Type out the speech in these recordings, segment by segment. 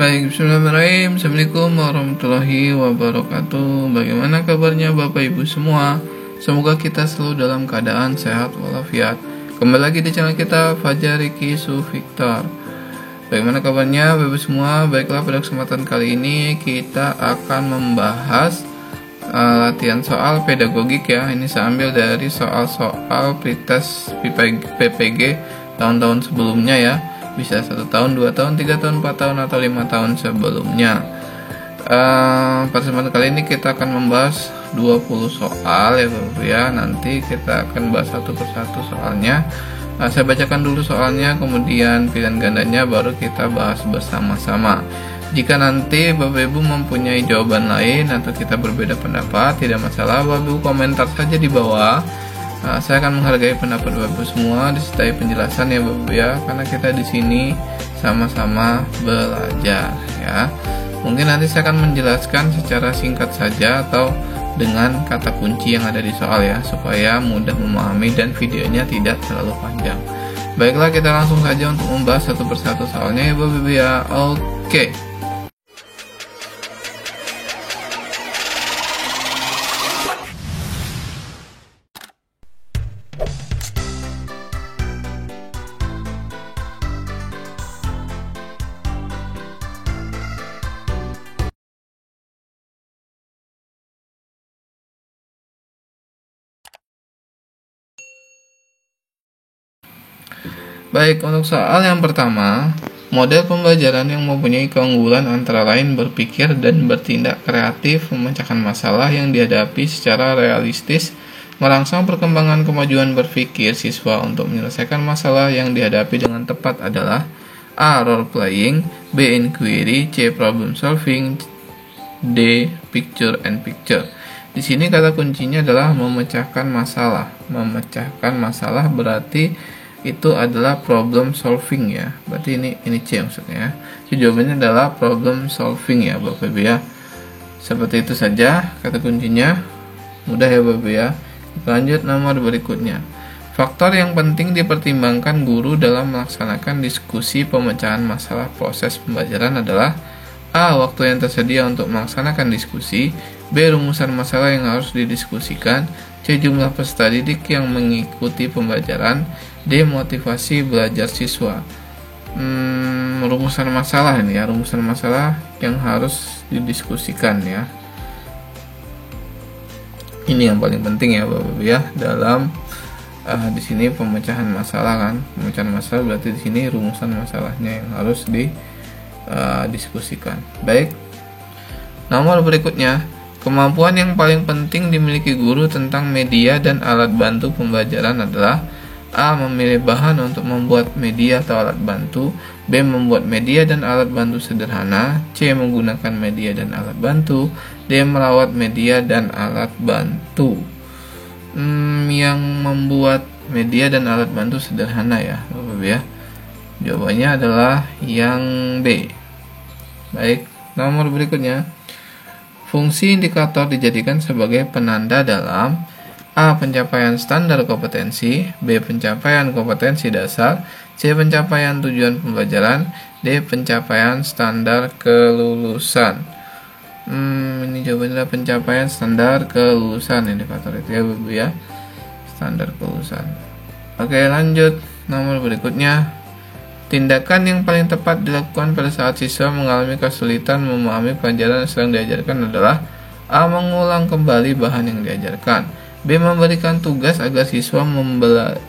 Baik, bismillahirrahmanirrahim. Assalamualaikum warahmatullahi wabarakatuh. Bagaimana kabarnya Bapak Ibu semua? Semoga kita selalu dalam keadaan sehat walafiat. Kembali lagi di channel kita Fajar Riki Victor. Bagaimana kabarnya Bapak Ibu semua? Baiklah, pada kesempatan kali ini kita akan membahas latihan soal pedagogik ya. Ini saya ambil dari soal-soal pretest PPG tahun-tahun sebelumnya ya. Bisa 1 tahun, 2 tahun, 3 tahun, 4 tahun, atau 5 tahun sebelumnya. Pada kesempatan kali ini kita akan membahas 20 soal ya Bapak ya. Nanti kita akan bahas satu persatu soalnya. Saya bacakan dulu soalnya, kemudian pilihan gandanya baru kita bahas bersama-sama. Jika nanti Bapak Ibu mempunyai jawaban lain atau kita berbeda pendapat, tidak masalah, Bapak Ibu komentar saja di bawah. Saya akan menghargai pendapat Bapak semua, disertai penjelasan ya Bapak ya, karena kita di sini sama-sama belajar ya. Mungkin nanti saya akan menjelaskan secara singkat saja atau dengan kata kunci yang ada di soal ya, supaya mudah memahami dan videonya tidak terlalu panjang. Baiklah, kita langsung saja untuk membahas satu persatu soalnya ya Bapak ya. Oke. Baik, untuk soal yang pertama, model pembelajaran yang mempunyai keunggulan antara lain berpikir dan bertindak kreatif, memecahkan masalah yang dihadapi secara realistis, merangsang perkembangan kemajuan berpikir siswa untuk menyelesaikan masalah yang dihadapi dengan tepat adalah A. Role playing, B. Inquiry, C. Problem solving, D. Picture and picture. Di sini kata kuncinya adalah memecahkan masalah. Memecahkan masalah berarti itu adalah problem solving ya. Berarti ini C maksudnya. Jadi jawabannya adalah problem solving ya Bapak Ibu ya. Seperti itu saja kata kuncinya. Mudah ya Bapak Ibu ya. Lanjut nomor berikutnya. Faktor yang penting dipertimbangkan guru dalam melaksanakan diskusi pemecahan masalah proses pembelajaran adalah A. Waktu yang tersedia untuk melaksanakan diskusi, B. Rumusan masalah yang harus didiskusikan, C. Jumlah peserta didik yang mengikuti pembelajaran, D. Motivasi belajar siswa. Rumusan masalah ini ya, rumusan masalah yang harus didiskusikan ya. Ini yang paling penting ya Bapak ya dalam di sini pemecahan masalah kan. Pemecahan masalah berarti di sini rumusan masalahnya yang harus didiskusikan. Baik. Nomor berikutnya, kemampuan yang paling penting dimiliki guru tentang media dan alat bantu pembelajaran adalah A. Memilih bahan untuk membuat media atau alat bantu, B. Membuat media dan alat bantu sederhana, C. Menggunakan media dan alat bantu, D. Merawat media dan alat bantu. Yang membuat media dan alat bantu sederhana ya Bapak ya. Jawabannya adalah yang B. Baik, nomor berikutnya. Fungsi indikator dijadikan sebagai penanda dalam A. Pencapaian standar kompetensi, B. Pencapaian kompetensi dasar, C. Pencapaian tujuan pembelajaran, D. Pencapaian standar kelulusan. Ini jawabannya adalah pencapaian standar kelulusan indikator itu ya Bapak ya. Standar kelulusan. Oke, lanjut nomor berikutnya. Tindakan yang paling tepat dilakukan pada saat siswa mengalami kesulitan memahami pelajaran yang sedang diajarkan adalah A. Mengulang kembali bahan yang diajarkan, B. Memberikan tugas agar siswa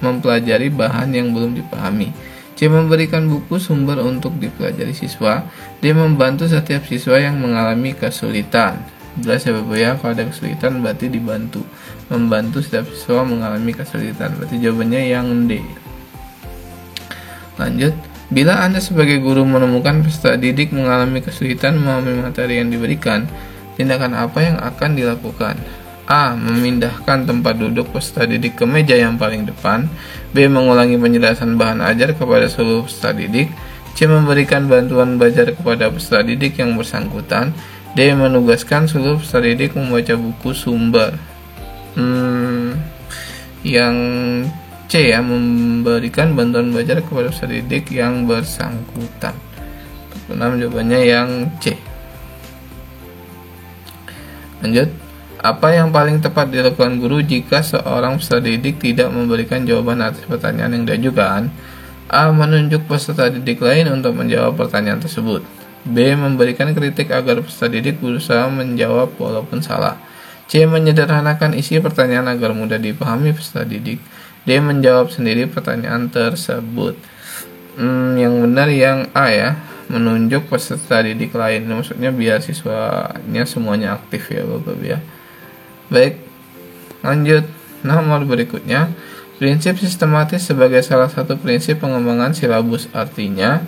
mempelajari bahan yang belum dipahami, C. Memberikan buku sumber untuk dipelajari siswa, D. Membantu setiap siswa yang mengalami kesulitan. Jelas ya Bapak ya, kalau ada kesulitan berarti dibantu. Membantu setiap siswa mengalami kesulitan, berarti jawabannya yang D. Lanjut. Bila Anda sebagai guru menemukan peserta didik mengalami kesulitan memahami materi yang diberikan, tindakan apa yang akan dilakukan? A. Memindahkan tempat duduk peserta didik ke meja yang paling depan, B. Mengulangi penjelasan bahan ajar kepada seluruh peserta didik, C. Memberikan bantuan belajar kepada peserta didik yang bersangkutan, D. Menugaskan seluruh peserta didik membaca buku sumber. Yang C ya, memberikan bantuan belajar kepada peserta didik yang bersangkutan. 6 jawabannya yang C. Lanjut. Apa yang paling tepat dilakukan guru jika seorang peserta didik tidak memberikan jawaban atas pertanyaan yang diajukan? A. Menunjuk peserta didik lain untuk menjawab pertanyaan tersebut. B. Memberikan kritik agar peserta didik berusaha menjawab walaupun salah. C. Menyederhanakan isi pertanyaan agar mudah dipahami peserta didik. D. Menjawab sendiri pertanyaan tersebut. Yang benar yang A ya, menunjuk peserta didik lain. Maksudnya biar siswanya semuanya aktif ya Bapak ya. Baik, lanjut. Nomor berikutnya, prinsip sistematis sebagai salah satu prinsip pengembangan silabus. Artinya,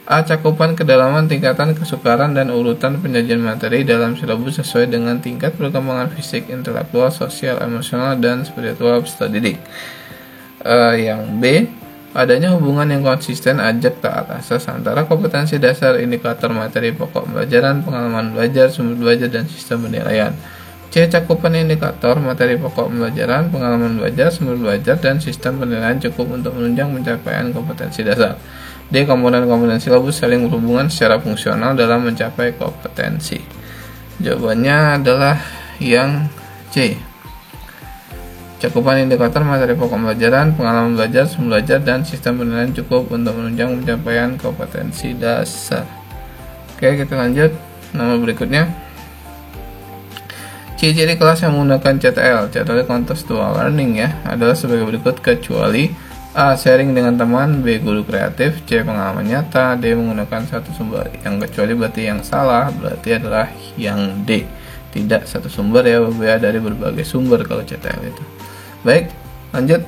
A. Cakupan kedalaman, tingkatan kesukaran, dan urutan penyajian materi dalam silabus sesuai dengan tingkat perkembangan fisik, intelektual, sosial, emosional, dan spiritual peserta didik. Yang B. Adanya hubungan yang konsisten ajak taat asas antara kompetensi dasar, indikator materi pokok pembelajaran, pengalaman belajar, sumber belajar, dan sistem penilaian. C. Cakupan indikator materi pokok pembelajaran, pengalaman belajar, sumber belajar, dan sistem penilaian cukup untuk menunjang pencapaian kompetensi dasar. D. Komponen-komponen silabus saling berhubungan secara fungsional dalam mencapai kompetensi. Jawabannya adalah yang C. Cakupan indikator materi pokok pembelajaran, pengalaman belajar, sumber belajar, dan sistem penilaian cukup untuk menunjang pencapaian kompetensi dasar. Oke, kita lanjut. Nomor berikutnya. Ciri-ciri kelas yang menggunakan CTL Contextual Learning ya, adalah sebagai berikut kecuali A. Sharing dengan teman, B. Guru kreatif, C. Pengalaman nyata, D. Menggunakan satu sumber. Yang kecuali berarti yang salah, berarti adalah yang D. Tidak satu sumber ya, berbeda dari berbagai sumber kalau CTL itu. Baik, lanjut.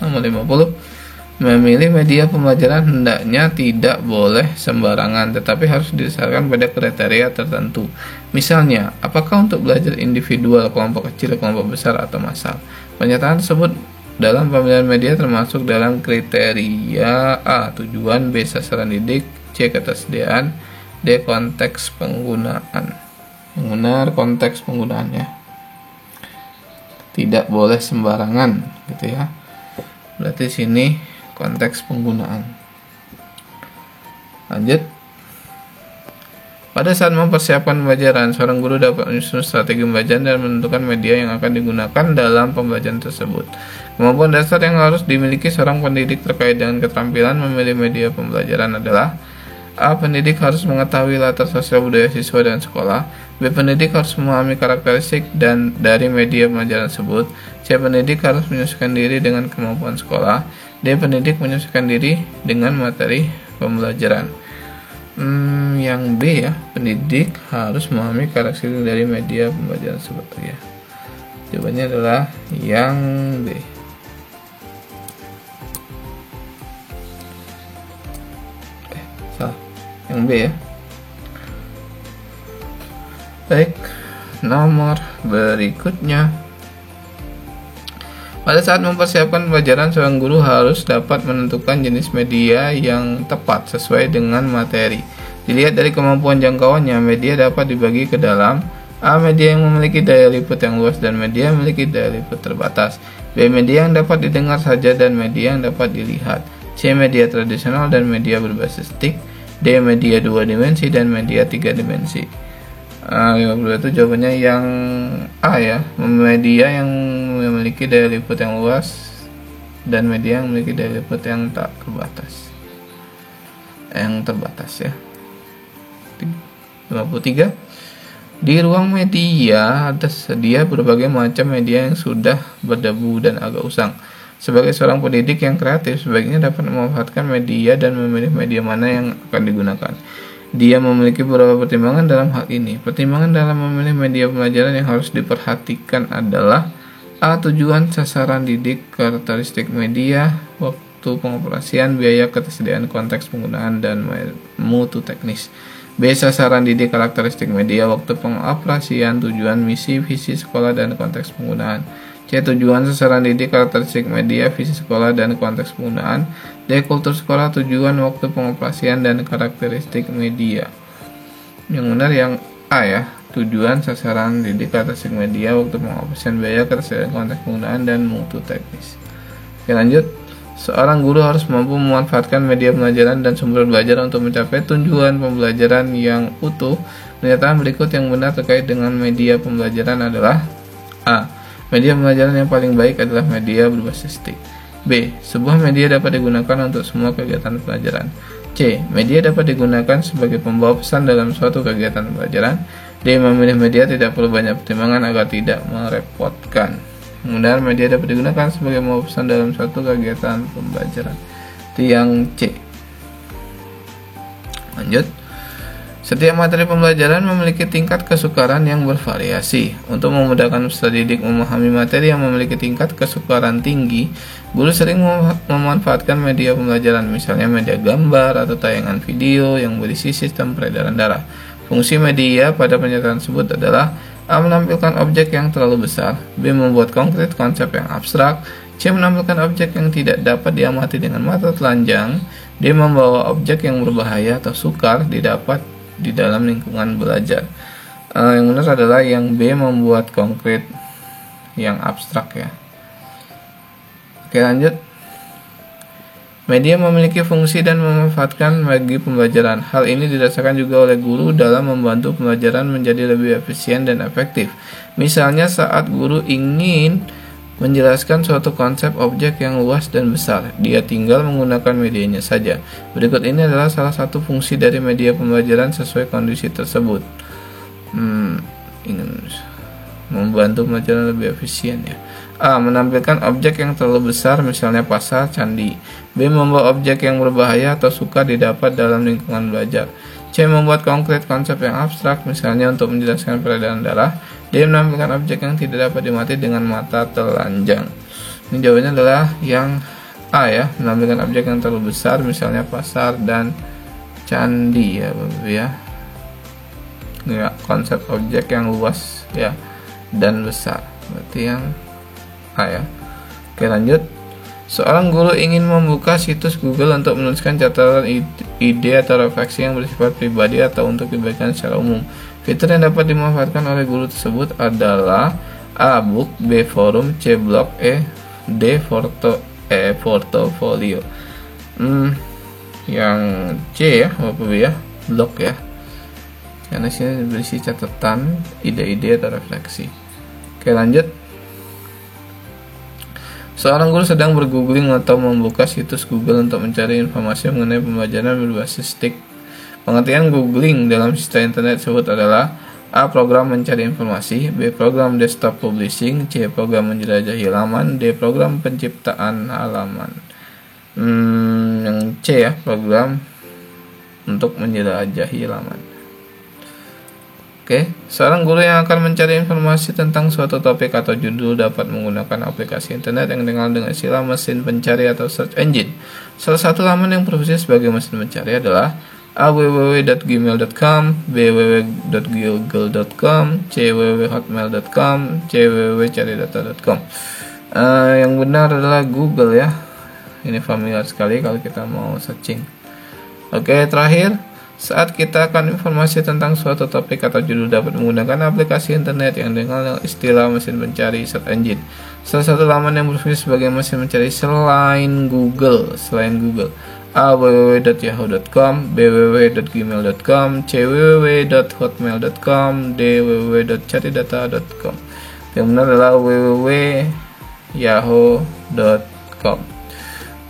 Nomor 50. Memilih media pembelajaran hendaknya tidak boleh sembarangan, tetapi harus didasarkan pada kriteria tertentu. Misalnya, apakah untuk belajar individual, kelompok kecil, kelompok besar, atau massal? Pernyataan tersebut dalam pemilihan media termasuk dalam kriteria A. Tujuan, B. Sasaran didik, C. Ketersediaan, D. Konteks penggunaan. Yang benar konteks penggunaannya. Tidak boleh sembarangan, gitu ya. Berarti sini konteks penggunaan. Lanjut. Pada saat mempersiapkan pembelajaran, seorang guru dapat menyusun strategi pembelajaran dan menentukan media yang akan digunakan dalam pembelajaran tersebut. Kemampuan dasar yang harus dimiliki seorang pendidik terkait dengan keterampilan memilih media pembelajaran adalah A. Pendidik harus mengetahui latar sosial budaya siswa dan sekolah. B. Pendidik harus memahami karakteristik dan dari media pembelajaran tersebut. C. Pendidik harus menyesuaikan diri dengan kemampuan sekolah. D. Pendidik menyesuaikan diri dengan materi pembelajaran. Yang B ya, pendidik harus memahami karakteristik dari media pembelajaran tersebut ya. Jawabannya adalah yang B. Salah. Yang B ya. Baik, nomor berikutnya. Pada saat mempersiapkan pembelajaran, seorang guru harus dapat menentukan jenis media yang tepat sesuai dengan materi. Dilihat dari kemampuan jangkauannya, media dapat dibagi ke dalam A. Media yang memiliki daya liput yang luas dan media yang memiliki daya liput terbatas. B. Media yang dapat didengar saja dan media yang dapat dilihat. C. Media tradisional dan media berbasis stick. D. Media 2 dimensi dan media 3 dimensi. 52 itu jawabannya yang A ya, media yang memiliki daya liput yang luas dan media yang memiliki daya liput yang tak terbatas. Yang terbatas ya. 53. Di ruang media tersedia berbagai macam media yang sudah berdebu dan agak usang. Sebagai seorang pendidik yang kreatif, sebaiknya dapat memanfaatkan media dan memilih media mana yang akan digunakan. Dia memiliki beberapa pertimbangan dalam hal ini. Pertimbangan dalam memilih media pembelajaran yang harus diperhatikan adalah A. Tujuan sasaran didik, karakteristik media, waktu pengoperasian, biaya, ketersediaan, konteks penggunaan, dan mutu teknis. B. Sasaran didik, karakteristik media, waktu pengoperasian, tujuan, misi, visi sekolah, dan konteks penggunaan. C. Tujuan sasaran didik, karakteristik media, visi sekolah, dan konteks penggunaan. D. Kultur sekolah, tujuan, waktu pengoperasian, dan karakteristik media. Yang benar yang A ya, tujuan sasaran didik, karakteristik media, waktu pengoperasian, biaya, ketersediaan, konteks penggunaan, dan mutu teknis. Oke, lanjut. Seorang guru harus mampu memanfaatkan media pembelajaran dan sumber belajar untuk mencapai tujuan pembelajaran yang utuh. Pernyataan berikut yang benar terkait dengan media pembelajaran adalah: A. Media pembelajaran yang paling baik adalah media berbasis stick. B. Sebuah media dapat digunakan untuk semua kegiatan pelajaran. C. Media dapat digunakan sebagai pembawa pesan dalam suatu kegiatan pelajaran. D. Memilih media tidak perlu banyak pertimbangan agar tidak merepotkan. Kemudian media dapat digunakan sebagai pembawa pesan dalam suatu kegiatan pembelajaran. Itu yang C. Lanjut. Setiap materi pembelajaran memiliki tingkat kesukaran yang bervariasi. Untuk memudahkan peserta didik memahami materi yang memiliki tingkat kesukaran tinggi, guru sering memanfaatkan media pembelajaran, misalnya media gambar atau tayangan video yang berisi sistem peredaran darah. Fungsi media pada pernyataan tersebut adalah: A. Menampilkan objek yang terlalu besar. B. Membuat konkret konsep yang abstrak. C. Menampilkan objek yang tidak dapat diamati dengan mata telanjang. D. Membawa objek yang berbahaya atau sukar didapat di dalam lingkungan belajar. Yang benar adalah yang B. Membuat konkret yang abstrak ya. Oke, lanjut. Media memiliki fungsi dan memanfaatkan bagi pembelajaran. Hal ini dirasakan juga oleh guru dalam membantu pembelajaran menjadi lebih efisien dan efektif. Misalnya saat guru ingin menjelaskan suatu konsep objek yang luas dan besar, dia tinggal menggunakan medianya saja. Berikut ini adalah salah satu fungsi dari media pembelajaran sesuai kondisi tersebut. Ingin membantu pembelajaran lebih efisien ya. A. Menampilkan objek yang terlalu besar, misalnya pasar, candi. B. Membawa objek yang berbahaya atau sukar didapat dalam lingkungan belajar. C. Membuat konkret konsep yang abstrak, misalnya untuk menjelaskan peredaran darah. D. Menampilkan objek yang tidak dapat diamati dengan mata telanjang. Ini jawabannya adalah yang A ya, menampilkan objek yang terlalu besar, misalnya pasar dan candi ya Bapak ya. Ya, konsep objek yang luas ya dan besar. Berarti yang A ya. Oke, lanjut. Seorang guru ingin membuka situs Google untuk menuliskan catatan ide atau refleksi yang bersifat pribadi atau untuk dibagikan secara umum. Fitur yang dapat dimanfaatkan oleh guru tersebut adalah: A. Book. B. Forum. C. Blog. D. Portofolio. Yang C ya Bapak ya, blog ya. Karena sini berisi catatan, ide-ide atau refleksi. Oke, lanjut. Seorang guru sedang bergoogling atau membuka situs Google untuk mencari informasi mengenai pembelajaran berbasis stick. Pengertian googling dalam sistem internet tersebut adalah: A. Program mencari informasi. B. Program desktop publishing. C. Program menjelajahi halaman. D. Program penciptaan halaman. Yang C ya, program untuk menjelajahi halaman. Oke, seorang guru yang akan mencari informasi tentang suatu topik atau judul dapat menggunakan aplikasi internet yang dikenal dengan istilah mesin pencari atau search engine. Salah satu laman yang berfungsi sebagai mesin pencari adalah: A. www.gmail.com. B. www.google.com. C. www.hotmail.com. C. www.caridata.com. Yang benar adalah Google ya. Ini familiar sekali kalau kita mau searching. Oke, terakhir, saat kita akan informasi tentang suatu topik atau judul dapat menggunakan aplikasi internet yang dikenal dengan istilah mesin pencari search engine. Salah satu laman yang berfungsi sebagai mesin pencari selain Google. A. www.yahoo.com. B. www.gmail.com. C. www.hotmail.com. D. www.caridata.com. Yang benar adalah www.yahoo.com.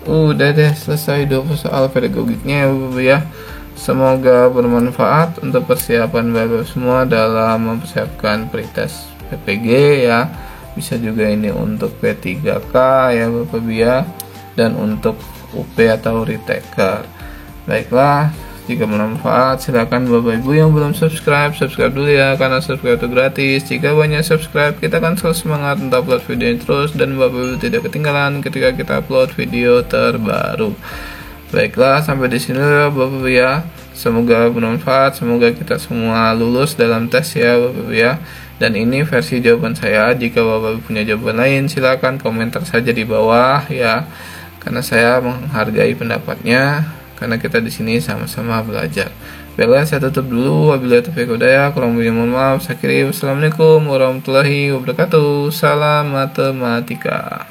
Udah deh, selesai 20 soal pedagogiknya ya. Semoga bermanfaat untuk persiapan Bapak semua dalam mempersiapkan pretest PPG ya. Bisa juga ini untuk P3K ya Bapak ya, dan untuk UP atau retaker. Baiklah, jika bermanfaat silakan Bapak Ibu yang belum subscribe dulu ya, karena subscribe itu gratis. Jika banyak subscribe, kita akan selalu semangat untuk upload video ini terus, dan Bapak Ibu tidak ketinggalan ketika kita upload video terbaru. Baiklah, sampai di sini Bapak Ibu ya. Semoga bermanfaat, semoga kita semua lulus dalam tes ya Bapak Ibu ya. Dan ini versi jawaban saya. Jika Bapak Ibu punya jawaban lain, silakan komentar saja di bawah ya. Karena saya menghargai pendapatnya, karena kita di sini sama-sama belajar. Baiklah, saya tutup dulu. Wabillahi taufiq wal hidayah. Kurang lebihnya mohon maaf. Saya kira wassalamualaikum warahmatullahi wabarakatuh. Salam matematika.